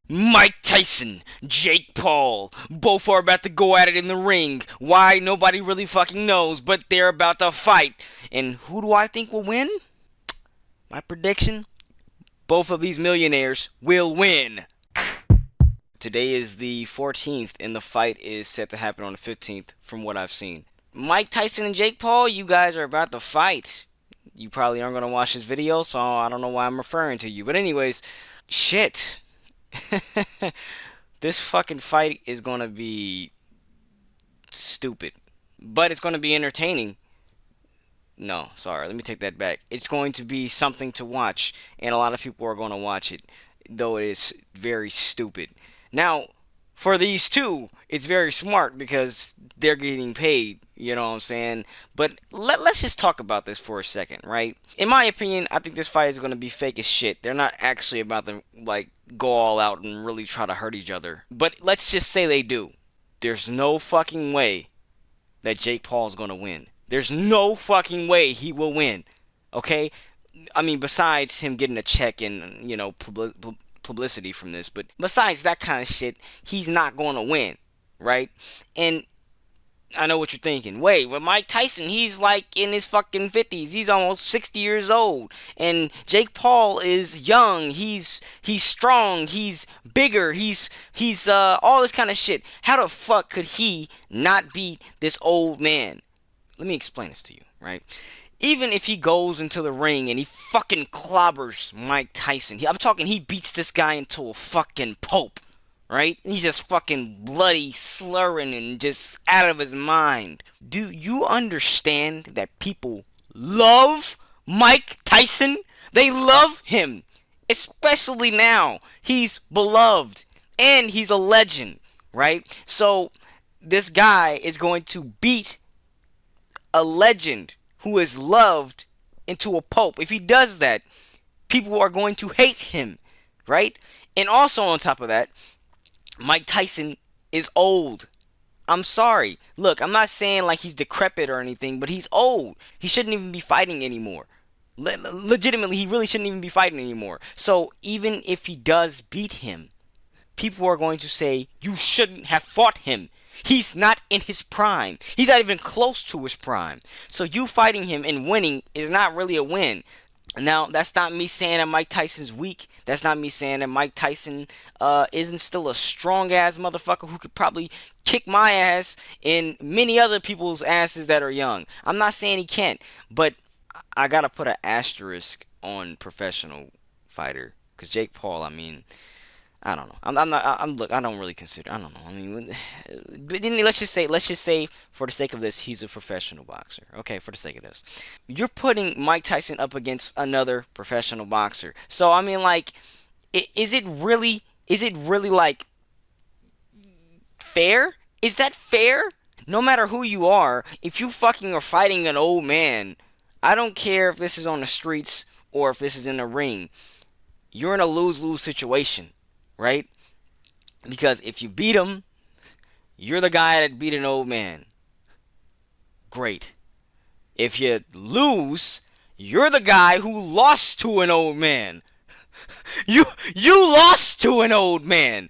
Mike Tyson, Jake Paul, both are about to go at it in the ring. Why? Nobody really fucking knows, but they're about to fight. And who do I think will win? My prediction? Both of these millionaires will win. Today is the 14th, and the fight is set to happen on the 15th, from what I've seen. Mike Tyson and Jake Paul, you guys are about to fight. You probably aren't going to watch this video, so I don't know why I'm referring to you. But, anyways, shit. This fucking fight is gonna be stupid, but it's gonna be entertaining. No, sorry, let me take that back. It's going to be something to watch, and a lot of people are gonna watch it, though it is very stupid. Now, for these two, it's very smart because they're getting paid, you know what I'm saying? But let's just talk about this for a second, right? In my opinion, I think this fight is going to be fake as shit. They're not actually about to, like, go all out and really try to hurt each other. But let's just say they do. There's no fucking way that Jake Paul is going to win. There's no fucking way he will win. Okay? I mean, besides him getting a check and, publicity from this, but besides that kind of shit, he's not going to win, right? And I know what you're thinking. Wait, but Mike Tyson, he's like in his fucking 50s. He's almost 60 years old. And Jake Paul is young. He's strong. He's bigger. He's all this kind of shit. How the fuck could he not beat this old man? Let me explain this to you, right? Even if he goes into the ring and he fucking clobbers Mike Tyson, I'm talking he beats this guy into a fucking pulp, right? He's just fucking bloody, slurring, and just out of his mind. Do you understand that people love Mike Tyson? They love him, especially now. He's beloved and he's a legend, right? So this guy is going to beat a legend who is loved into a pulp. If he does that, people are going to hate him, right? And also on top of that, Mike Tyson is old. I'm sorry. Look, I'm not saying like he's decrepit or anything, but he's old. He shouldn't even be fighting anymore. Legitimately, he really shouldn't even be fighting anymore. So even if he does beat him, people are going to say, you shouldn't have fought him. He's not in his prime. He's not even close to his prime. So you fighting him and winning is not really a win. Now, that's not me saying that Mike Tyson's weak. That's not me saying that Mike Tyson isn't still a strong ass motherfucker who could probably kick my ass and many other people's asses that are young. I'm not saying he can't, but I gotta put an asterisk on professional fighter because Jake Paul. I mean, I don't know. I'm not. Look. I don't really consider. I don't know. I mean, but then let's just say, for the sake of this, he's a professional boxer. Okay, for the sake of this, you're putting Mike Tyson up against another professional boxer. So I mean, like, is it really? Is it really like fair? Is that fair? No matter who you are, if you fucking are fighting an old man, I don't care if this is on the streets or if this is in the ring. You're in a lose-lose situation, right? Because if you beat him, you're the guy that beat an old man. Great. If you lose, you're the guy who lost to an old man. You you lost to an old man.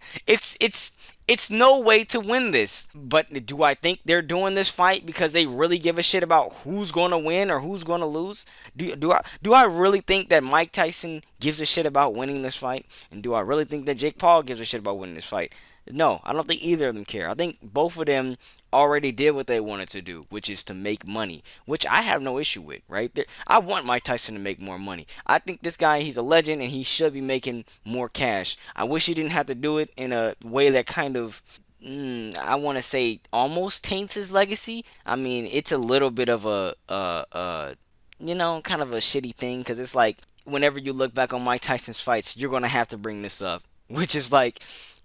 It's no way to win this. But do I think they're doing this fight because they really give a shit about who's going to win or who's going to lose? Do I really think that Mike Tyson gives a shit about winning this fight? And do I really think that Jake Paul gives a shit about winning this fight? No, I don't think either of them care. I think both of them already did what they wanted to do, which is to make money, which I have no issue with, right? I want Mike Tyson to make more money. I think this guy, he's a legend and he should be making more cash. I wish he didn't have to do it in a way that kind of, I want to say, almost taints his legacy. I mean, it's a little bit of kind of a shitty thing because it's like whenever you look back on Mike Tyson's fights, you're going to have to bring this up, which is like,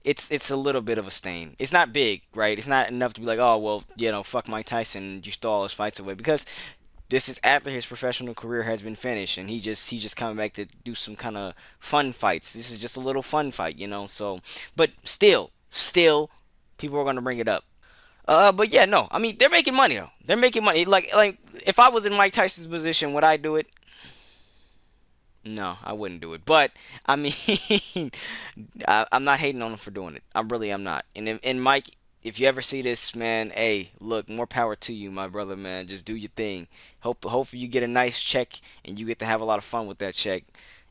it's a little bit of a stain. It's not big, right? It's not enough to be like, oh well, fuck Mike Tyson, you stole all his fights away because this is after his professional career has been finished and he's just coming back to do some kind of fun fights. This is just a little fun fight. So, but still, people are gonna bring it up. But yeah, no, I mean they're making money though. They're making money. Like if I was in Mike Tyson's position, would I do it? No, I wouldn't do it. But I mean, I'm not hating on him for doing it. I really am not. And Mike, if you ever see this, man, hey, look, more power to you, my brother, man. Just do your thing. Hopefully you get a nice check and you get to have a lot of fun with that check.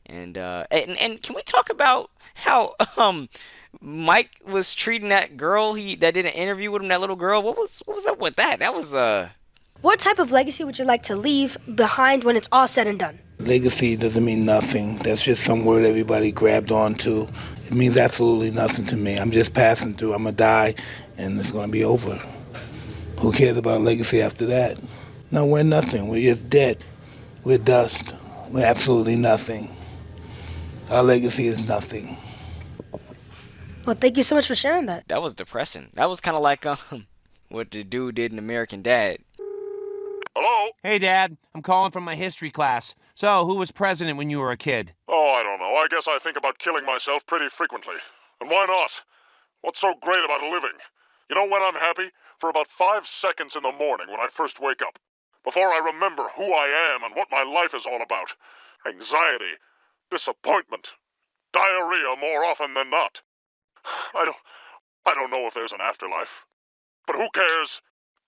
And can we talk about how Mike was treating that girl he that did an interview with him, that little girl? What was up with that? That was What type of legacy would you like to leave behind when it's all said and done? Legacy doesn't mean nothing. That's just some word everybody grabbed onto. It means absolutely nothing to me. I'm just passing through. I'm going to die, and it's going to be over. Who cares about legacy after that? No, we're nothing. We're just dead. We're dust. We're absolutely nothing. Our legacy is nothing. Well, thank you so much for sharing that. that was depressing. That was kind of like what the dude did in American Dad. Hello? Hey, Dad. I'm calling from my history class. So, who was president when you were a kid? Oh, I don't know. I guess I think about killing myself pretty frequently. And why not? What's so great about living? You know when I'm happy? For about 5 seconds in the morning when I first wake up. Before I remember who I am and what my life is all about. Anxiety, disappointment, diarrhea more often than not. I don't I don't know if there's an afterlife. But who cares?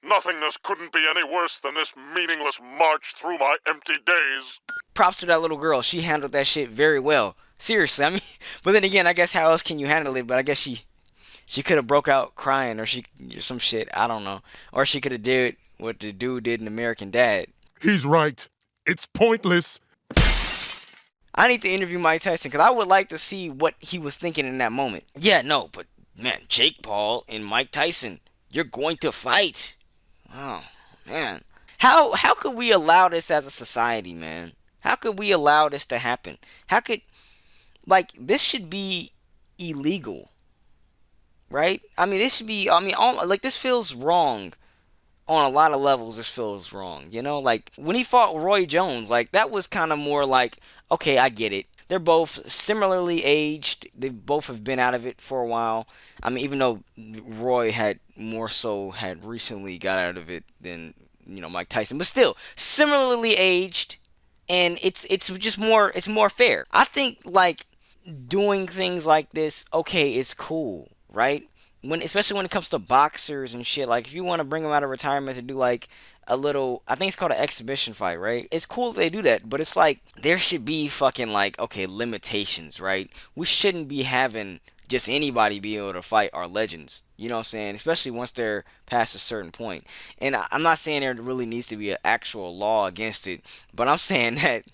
Nothingness couldn't be any worse than this meaningless march through my empty days. Props to that little girl. She handled that shit very well. Seriously, I mean, but then again, I guess how else can you handle it? But I guess she could have broke out crying or she some shit. I don't know. Or she could have did what the dude did in American Dad. He's right. It's pointless. I need to interview Mike Tyson because I would like to see what he was thinking in that moment. Yeah, no, but man, Jake Paul and Mike Tyson, you're going to fight. Oh man, how could we allow this as a society, man? How could we allow this to happen? How could this should be illegal, right? I mean, this should be. I mean, like this feels wrong on a lot of levels. This feels wrong, you know. Like when he fought Roy Jones, like that was kind of more like, okay, I get it. They're both similarly aged. They both have been out of it for a while. I mean, even though Roy had more so had recently got out of it than Mike Tyson, but still similarly aged, and it's just more fair. I think like doing things like this, okay, it's cool, right? Especially when it comes to boxers and shit, like if you want to bring them out of retirement to do like a little, I think it's called an exhibition fight, right? It's cool if they do that, but it's like there should be fucking like, okay, limitations, right? We shouldn't be having just anybody be able to fight our legends. You know what I'm saying? Especially once they're past a certain point. And I'm not saying there really needs to be an actual law against it, but I'm saying that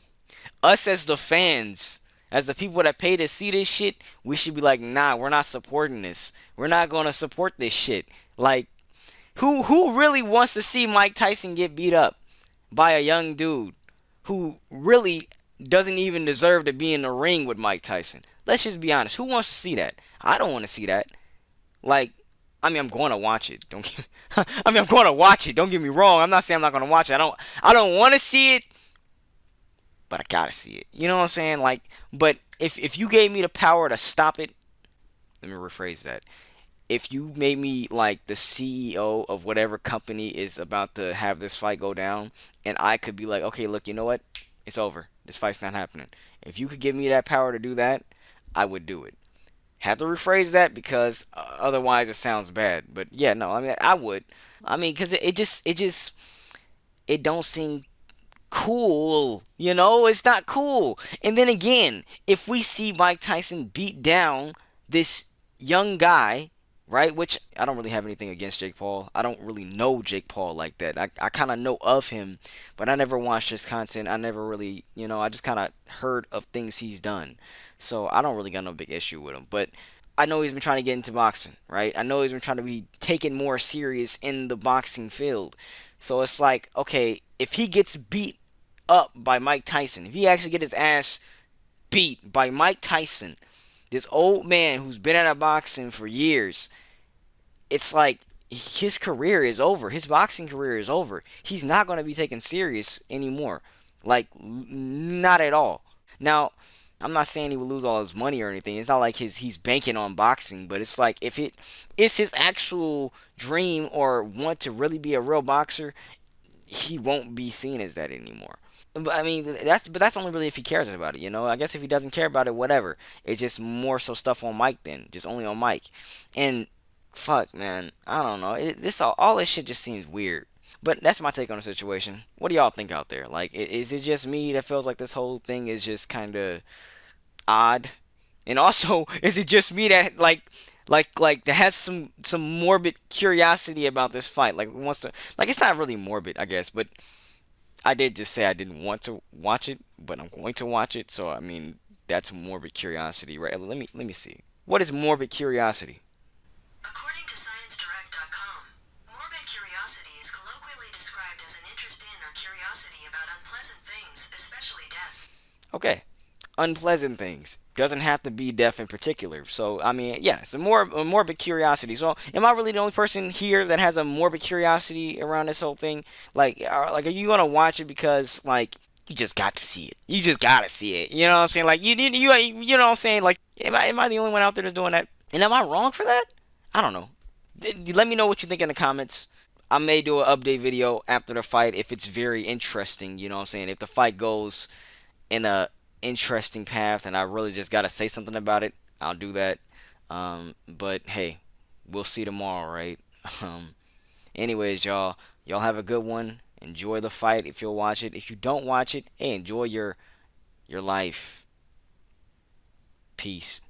us as the fans, as the people that pay to see this shit, we should be like, nah, we're not supporting this. We're not gonna support this shit. Like, who really wants to see Mike Tyson get beat up by a young dude who really doesn't even deserve to be in the ring with Mike Tyson? Let's just be honest. Who wants to see that? I don't want to see that. Like, I mean, I'm going to watch it. Don't get, I mean, I'm going to watch it. Don't get me wrong. I'm not saying I'm not going to watch it. I don't want to see it, but I gotta see it. You know what I'm saying? Like, but if you gave me the power to stop it, let me rephrase that. If you made me like the CEO of whatever company is about to have this fight go down, and I could be like, okay, look, you know what? It's over. This fight's not happening. If you could give me that power to do that, I would do it. Have to rephrase that because otherwise it sounds bad. But yeah, no, I mean I would. I mean, because it don't seem cool. You know, it's not cool. And then again, if we see Mike Tyson beat down this young guy, right? Which I don't really have anything against Jake Paul. I don't really know Jake Paul like that. I kind of know of him, but I never watched his content. I never really, I just kind of heard of things he's done. So I don't really got no big issue with him. But I know he's been trying to get into boxing, right? I know he's been trying to be taken more serious in the boxing field. So it's like, okay, if he gets beat up by Mike Tyson, if he actually get his ass beat by Mike Tyson, this old man who's been out of boxing for years, it's like his career is over. His boxing career is over. He's not going to be taken serious anymore. Like, not at all. Now, I'm not saying he will lose all his money or anything. It's not like he's banking on boxing, but it's like if it is his actual dream or want to really be a real boxer, he won't be seen as that anymore. But I mean, that's only really if he cares about it, you know. I guess if he doesn't care about it, whatever. It's just more so stuff on mic then, just only on mic. And fuck, man, I don't know. This all this shit just seems weird. But that's my take on the situation. What do y'all think out there? Like, is it just me that feels like this whole thing is just kind of odd? And also, is it just me that like that has some morbid curiosity about this fight? Like wants to like it's not really morbid, I guess, but I did just say I didn't want to watch it, but I'm going to watch it. So I mean, that's morbid curiosity, right? Let me see. What is morbid curiosity? According to ScienceDirect.com, morbid curiosity is colloquially described as an interest in or curiosity about unpleasant things, especially death. Okay, unpleasant things. Doesn't have to be death in particular. So I mean, yeah, it's a morbid curiosity. So am I really the only person here that has a morbid curiosity around this whole thing? Are you gonna watch it because like you just got to see it? You just gotta see it. You know what I'm saying? Like you know what I'm saying? Like am I the only one out there that's doing that? And am I wrong for that? I don't know. Let me know what you think in the comments. I may do an update video after the fight if it's very interesting. You know what I'm saying? If the fight goes in a interesting path and I really just gotta say something about it, I'll do that. But hey, we'll see tomorrow, right? Um, anyways, y'all have a good one. Enjoy the fight if you'll watch it. If you don't watch it, hey, enjoy your life. Peace.